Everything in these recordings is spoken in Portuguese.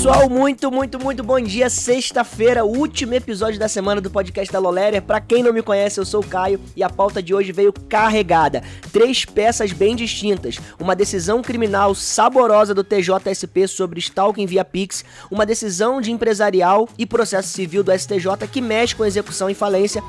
pessoal, muito bom dia. Sexta-feira, último episódio da semana do podcast da Loleria. Pra quem não me conhece, eu sou o Caio e a pauta de hoje veio carregada. 3 peças bem distintas. Uma decisão criminal saborosa do TJSP sobre stalking via Pix, uma decisão de empresarial e processo civil do STJ que mexe com execução e falência,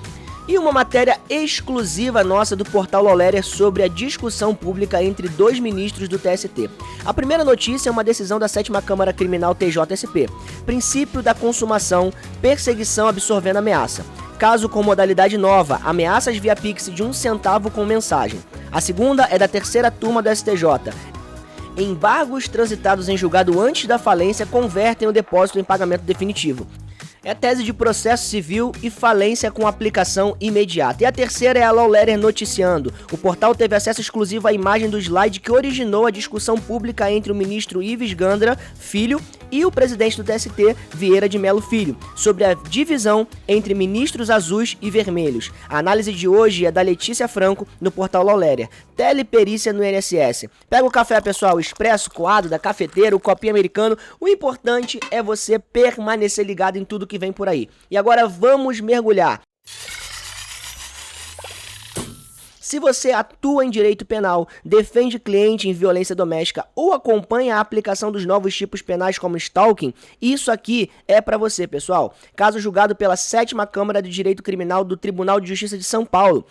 e uma matéria exclusiva nossa do portal Loleria sobre a discussão pública entre 2 ministros do TST. A primeira notícia é uma decisão da 7ª Câmara Criminal TJSP. Princípio da consumação, perseguição absorvendo ameaça. Caso com modalidade nova, ameaças via Pix de 1 centavo com mensagem. A segunda é da 3ª turma do STJ. Embargos transitados em julgado antes da falência convertem o depósito em pagamento definitivo. É a tese de processo civil e falência com aplicação imediata. E a terceira é a Loleria noticiando. O portal teve acesso exclusivo à imagem do slide que originou a discussão pública entre o ministro Ives Gandra Filho e o presidente do TST, Vieira de Mello Filho, sobre a divisão entre ministros azuis e vermelhos. A análise de hoje é da Letícia Franco, no portal Loleria. Teleperícia no INSS. Pega o café, pessoal, expresso, coado, da cafeteira, o copinho americano. O importante é você permanecer ligado em tudo que vem por aí. E agora vamos mergulhar. Se você atua em direito penal, defende cliente em violência doméstica ou acompanha a aplicação dos novos tipos penais como stalking, isso aqui é pra você, pessoal. Caso julgado pela 7ª Câmara de Direito Criminal do Tribunal de Justiça de São Paulo,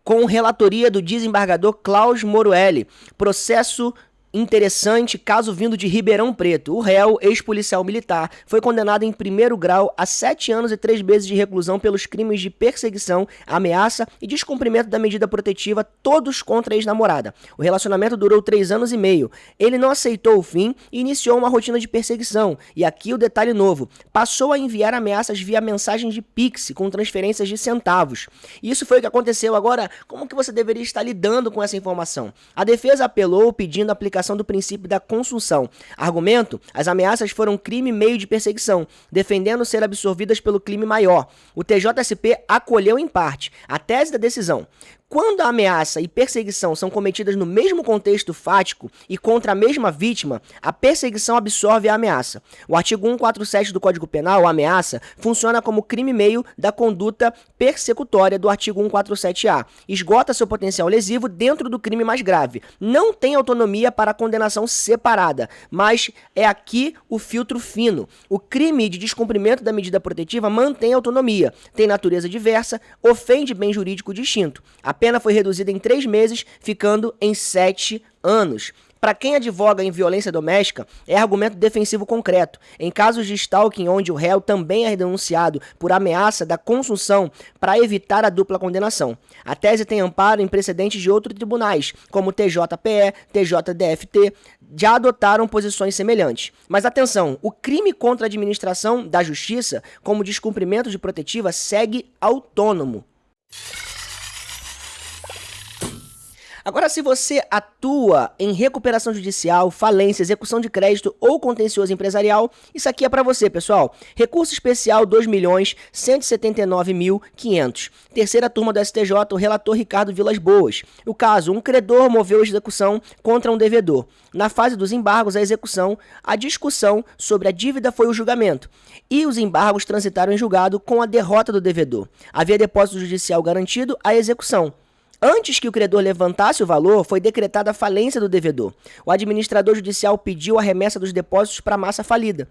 com relatoria do desembargador Klaus Moruelli. Processo interessante, caso vindo de Ribeirão Preto. O réu, ex-policial militar, foi condenado em 1º grau a 7 anos e 3 meses de reclusão pelos crimes de perseguição, ameaça e descumprimento da medida protetiva, todos contra a ex-namorada. O relacionamento durou 3 anos e meio. Ele não aceitou o fim e iniciou uma rotina de perseguição. E aqui o detalhe novo: passou a enviar ameaças via mensagem de Pix, com transferências de centavos. Isso foi o que aconteceu. Agora, como que você deveria estar lidando com essa informação? A defesa apelou pedindo a aplicação do princípio da consunção. Argumento: as ameaças foram crime meio de perseguição, defendendo ser absorvidas pelo crime maior. O TJSP acolheu em parte a tese da decisão. Quando a ameaça e perseguição são cometidas no mesmo contexto fático e contra a mesma vítima, a perseguição absorve a ameaça. O artigo 147 do Código Penal, a ameaça, funciona como crime meio da conduta persecutória do artigo 147-A. Esgota seu potencial lesivo dentro do crime mais grave. Não tem autonomia para condenação separada, mas é aqui o filtro fino. O crime de descumprimento da medida protetiva mantém autonomia, tem natureza diversa, ofende bem jurídico distinto. A pena foi reduzida em 3 meses, ficando em 7 anos. Para quem advoga em violência doméstica, é argumento defensivo concreto. Em casos de stalking onde o réu também é denunciado por ameaça da consunção para evitar a dupla condenação. A tese tem amparo em precedentes de outros tribunais, como o TJPE, TJDFT, já adotaram posições semelhantes. Mas atenção, o crime contra a administração da justiça, como descumprimento de protetiva, segue autônomo. Agora, se você atua em recuperação judicial, falência, execução de crédito ou contencioso empresarial, isso aqui é para você, pessoal. Recurso especial 2.179.500. 3ª turma do STJ, o relator Ricardo Vilas Boas. O caso: um credor moveu a execução contra um devedor. Na fase dos embargos, a execução, a discussão sobre a dívida foi o julgamento. E os embargos transitaram em julgado com a derrota do devedor. Havia depósito judicial garantido, a execução. Antes que o credor levantasse o valor, foi decretada a falência do devedor. O administrador judicial pediu a remessa dos depósitos para a massa falida.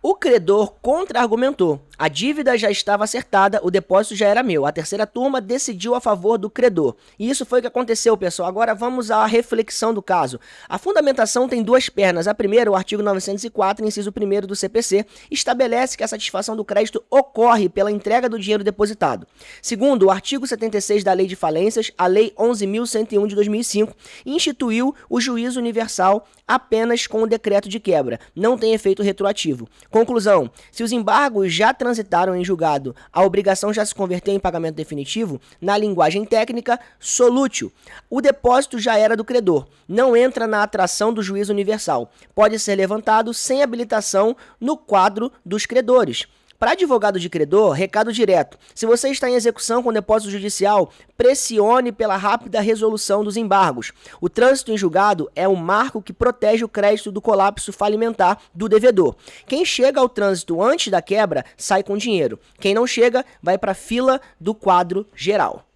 O credor contra-argumentou. A dívida já estava acertada, o depósito já era meu. A 3ª turma decidiu a favor do credor. E isso foi o que aconteceu, pessoal. Agora vamos à reflexão do caso. A fundamentação tem 2 pernas. A primeira, o artigo 904, inciso 1º do CPC, estabelece que a satisfação do crédito ocorre pela entrega do dinheiro depositado. Segundo, o artigo 76 da Lei de Falências, a Lei 11.101 de 2005, instituiu o juízo universal apenas com o decreto de quebra. Não tem efeito retroativo. Conclusão: se os embargos já transitaram em julgado, a obrigação já se converteu em pagamento definitivo, na linguagem técnica, solútil. O depósito já era do credor, não entra na atração do juízo universal. Pode ser levantado sem habilitação no quadro dos credores. Para advogado de credor, recado direto. Se você está em execução com depósito judicial, pressione pela rápida resolução dos embargos. O trânsito em julgado é o marco que protege o crédito do colapso falimentar do devedor. Quem chega ao trânsito antes da quebra, sai com dinheiro. Quem não chega, vai para a fila do quadro geral.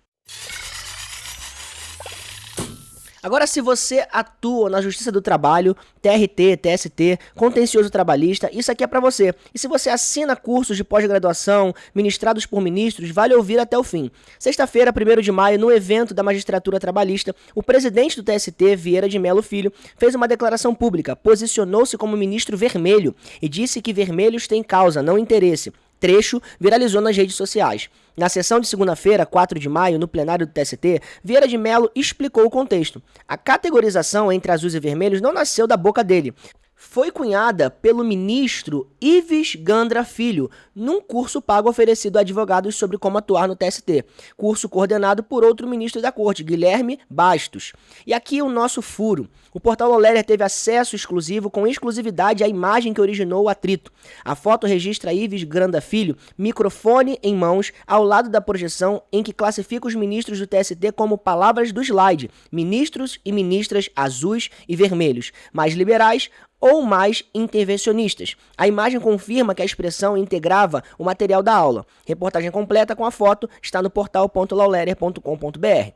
Agora, se você atua na Justiça do Trabalho, TRT, TST, contencioso trabalhista, isso aqui é para você. E se você assina cursos de pós-graduação ministrados por ministros, vale ouvir até o fim. Sexta-feira, 1º de maio, no evento da Magistratura Trabalhista, o presidente do TST, Vieira de Mello Filho, fez uma declaração pública, posicionou-se como ministro vermelho e disse que vermelhos têm causa, não interesse. Trecho viralizou nas redes sociais. Na sessão de segunda-feira, 4 de maio, no plenário do TST, Vieira de Mello explicou o contexto. A categorização entre azuis e vermelhos não nasceu da boca dele. Foi cunhada pelo ministro Ives Gandra Filho, num curso pago oferecido a advogados sobre como atuar no TST, curso coordenado por outro ministro da Corte, Guilherme Bastos. E aqui o nosso furo. O portal Loulerer teve acesso exclusivo com exclusividade à imagem que originou o atrito. A foto registra Ives Gandra Filho, microfone em mãos, ao lado da projeção em que classifica os ministros do TST como palavras do slide, ministros e ministras azuis e vermelhos, mais liberais ou mais intervencionistas. A imagem confirma que a expressão integrava o material da aula. Reportagem completa com a foto está no portal.laulerer.com.br.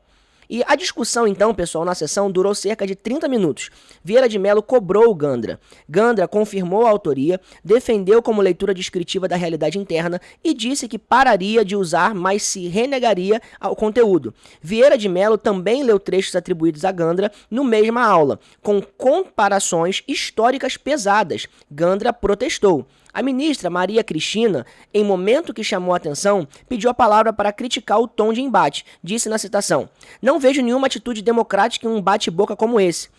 E a discussão, então, pessoal, na sessão durou cerca de 30 minutos. Vieira de Mello cobrou o Gandra. Gandra confirmou a autoria, defendeu como leitura descritiva da realidade interna e disse que pararia de usar, mas se renegaria ao conteúdo. Vieira de Mello também leu trechos atribuídos a Gandra no mesma aula, com comparações históricas pesadas. Gandra protestou. A ministra Maria Cristina, em momento que chamou a atenção, pediu a palavra para criticar o tom de embate. Disse na citação: "Não vejo nenhuma atitude democrática em um bate-boca como esse."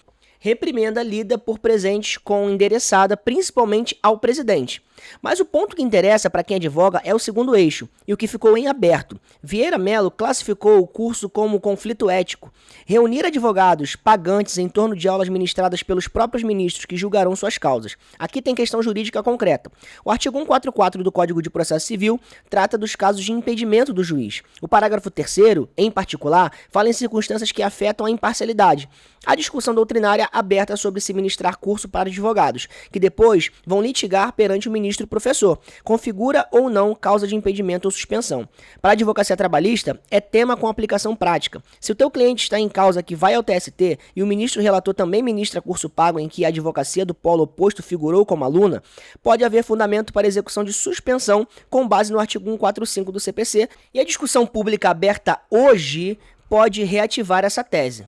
Reprimenda lida por presentes com endereçada principalmente ao presidente. Mas o ponto que interessa para quem advoga é o segundo eixo, e o que ficou em aberto. Vieira Mello classificou o curso como conflito ético. Reunir advogados pagantes em torno de aulas ministradas pelos próprios ministros que julgarão suas causas. Aqui tem questão jurídica concreta. O artigo 144 do Código de Processo Civil trata dos casos de impedimento do juiz. O parágrafo 3º, em particular, fala em circunstâncias que afetam a imparcialidade. A discussão doutrinária aberta sobre se ministrar curso para advogados, que depois vão litigar perante o ministro professor, configura ou não causa de impedimento ou suspensão. Para a advocacia trabalhista, é tema com aplicação prática. Se o teu cliente está em causa que vai ao TST e o ministro relator também ministra curso pago em que a advocacia do polo oposto figurou como aluna, pode haver fundamento para execução de suspensão com base no artigo 145 do CPC, e a discussão pública aberta hoje pode reativar essa tese.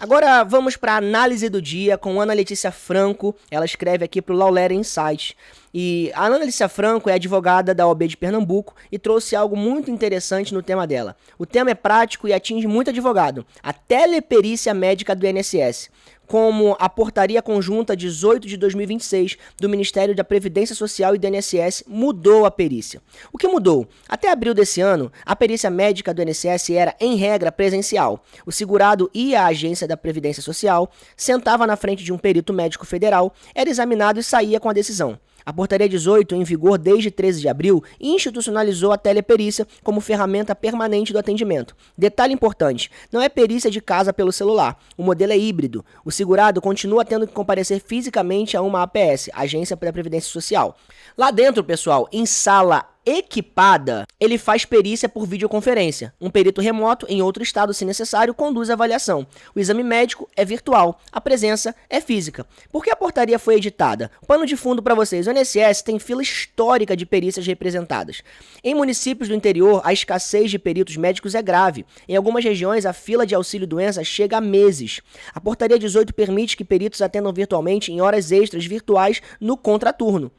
Agora vamos para a análise do dia com Ana Letícia Franco. Ela escreve aqui para o Loulerer Insights. E a Ana Letícia Franco é advogada da OAB de Pernambuco e trouxe algo muito interessante no tema dela. O tema é prático e atinge muito advogado: a teleperícia médica do INSS. Como a portaria conjunta 18 de 2026 do Ministério da Previdência Social e do INSS mudou a perícia. O que mudou? Até abril desse ano, a perícia médica do INSS era, em regra, presencial. O segurado ia à agência da Previdência Social, sentava na frente de um perito médico federal, era examinado e saía com a decisão. A portaria 18, em vigor desde 13 de abril, institucionalizou a teleperícia como ferramenta permanente do atendimento. Detalhe importante: não é perícia de casa pelo celular. O modelo é híbrido. O segurado continua tendo que comparecer fisicamente a uma APS, Agência da Previdência Social. Lá dentro, pessoal, em sala equipada, ele faz perícia por videoconferência. Um perito remoto, em outro estado, se necessário, conduz a avaliação. O exame médico é virtual, a presença é física. Por que a portaria foi editada? Pano de fundo para vocês: o INSS tem fila histórica de perícias representadas. Em municípios do interior, a escassez de peritos médicos é grave. Em algumas regiões, a fila de auxílio-doença chega a meses. A portaria 18 permite que peritos atendam virtualmente em horas extras virtuais no contraturno.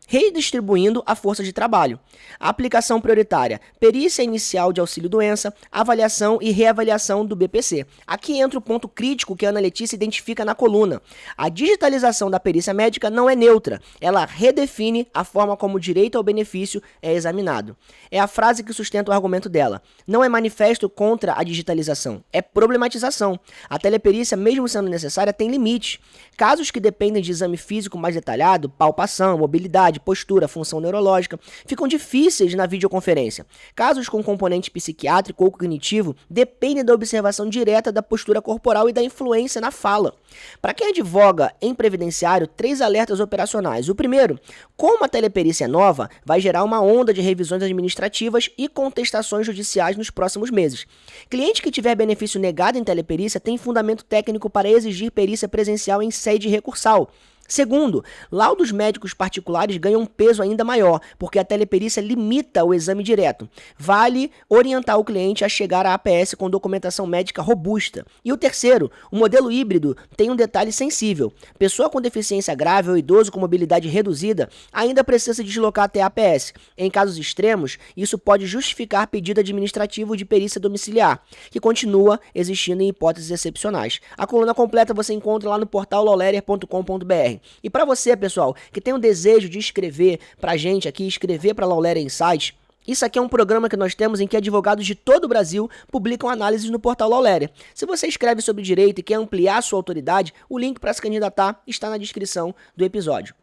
redistribuindo a força de trabalho. A aplicação prioritária, perícia inicial de auxílio-doença, avaliação e reavaliação do BPC. Aqui entra o ponto crítico que a Ana Letícia identifica na coluna. A digitalização da perícia médica não é neutra, ela redefine a forma como o direito ao benefício é examinado. É a frase que sustenta o argumento dela. Não é manifesto contra a digitalização, é problematização. A teleperícia, mesmo sendo necessária, tem limite. Casos que dependem de exame físico mais detalhado, palpação, mobilidade, postura, função neurológica, ficam difíceis na videoconferência. Casos com componente psiquiátrico ou cognitivo dependem da observação direta da postura corporal e da influência na fala. Para quem advoga em previdenciário, 3 alertas operacionais. O primeiro, como a teleperícia é nova, vai gerar uma onda de revisões administrativas e contestações judiciais nos próximos meses. Cliente que tiver benefício negado em teleperícia tem fundamento técnico para exigir perícia presencial em sede recursal. Segundo, laudos médicos particulares ganham um peso ainda maior, porque a teleperícia limita o exame direto. Vale orientar o cliente a chegar à APS com documentação médica robusta. E o terceiro, o modelo híbrido tem um detalhe sensível. Pessoa com deficiência grave ou idoso com mobilidade reduzida ainda precisa se deslocar até a APS. Em casos extremos, isso pode justificar pedido administrativo de perícia domiciliar, que continua existindo em hipóteses excepcionais. A coluna completa você encontra lá no portal lawlerer.com.br. E para você, pessoal, que tem o desejo de escrever pra gente aqui, escrever pra Lawlerer Insights, isso aqui é um programa que nós temos em que advogados de todo o Brasil publicam análises no portal Lawlerer. Se você escreve sobre direito e quer ampliar sua autoridade, o link para se candidatar está na descrição do episódio.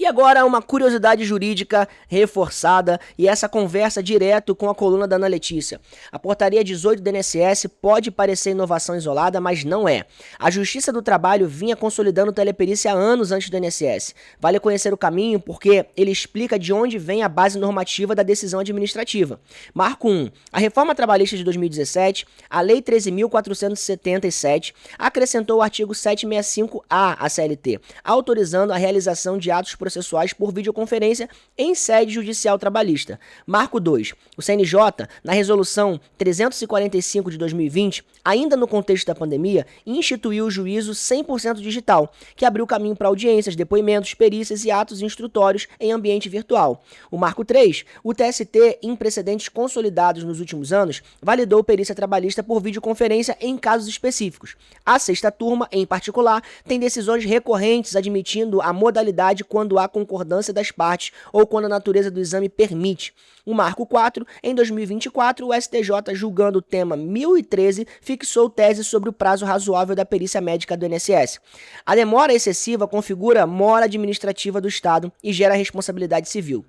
E agora uma curiosidade jurídica reforçada e essa conversa direto com a coluna da Ana Letícia. A portaria 18 do INSS pode parecer inovação isolada, mas não é. A Justiça do Trabalho vinha consolidando teleperícia há anos antes do INSS. Vale conhecer o caminho porque ele explica de onde vem a base normativa da decisão administrativa. Marco 1. A reforma trabalhista de 2017, a Lei 13.477, acrescentou o artigo 765-A à CLT, autorizando a realização de atos processuais por videoconferência em sede judicial trabalhista. Marco 2. O CNJ, na resolução 345 de 2020, ainda no contexto da pandemia, instituiu o juízo 100% digital, que abriu caminho para audiências, depoimentos, perícias e atos instrutórios em ambiente virtual. O Marco 3. O TST, em precedentes consolidados nos últimos anos, validou perícia trabalhista por videoconferência em casos específicos. A sexta turma, em particular, tem decisões recorrentes admitindo a modalidade quando há concordância das partes ou quando a natureza do exame permite. O Marco 4, em 2024, o STJ, julgando o tema 1013, fixou tese sobre o prazo razoável da perícia médica do INSS. A demora excessiva configura mora administrativa do Estado e gera responsabilidade civil.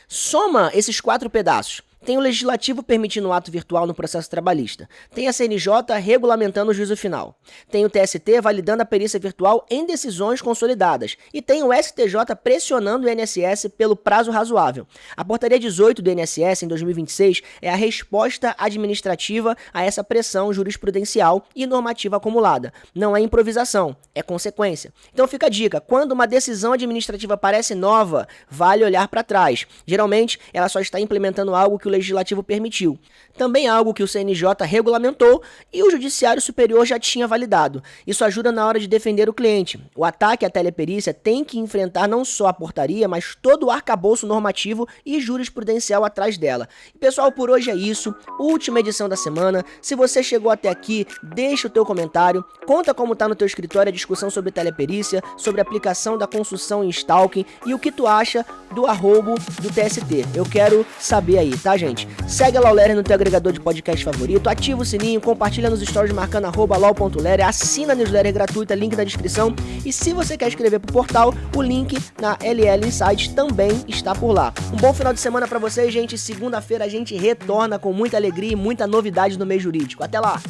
Soma esses 4 pedaços. Tem o Legislativo permitindo o ato virtual no processo trabalhista. Tem a CNJ regulamentando o juízo final. Tem o TST validando a perícia virtual em decisões consolidadas. E tem o STJ pressionando o INSS pelo prazo razoável. A portaria 18 do INSS, em 2026, é a resposta administrativa a essa pressão jurisprudencial e normativa acumulada. Não é improvisação, é consequência. Então fica a dica, quando uma decisão administrativa parece nova, vale olhar para trás. Geralmente, ela só está implementando algo que o Legislativo permitiu. Também algo que o CNJ regulamentou e o Judiciário Superior já tinha validado. Isso ajuda na hora de defender o cliente. O ataque à teleperícia tem que enfrentar não só a portaria, mas todo o arcabouço normativo e jurisprudencial atrás dela. E, pessoal, por hoje é isso. Última edição da semana. Se você chegou até aqui, deixa o teu comentário. Conta como tá no teu escritório a discussão sobre teleperícia, sobre a aplicação da construção em stalking e o que tu acha do arrobo do TST. Eu quero saber aí, tá, gente? Segue a Lawlerer no teu agregador de podcast favorito, ativa o sininho, compartilha nos stories marcando @law.lerer, assina a newsletter gratuita, link na descrição. E se você quer escrever pro portal, o link na LL Insights também está por lá. Um bom final de semana pra vocês, gente. Segunda-feira a gente retorna com muita alegria e muita novidade no meio jurídico. Até lá!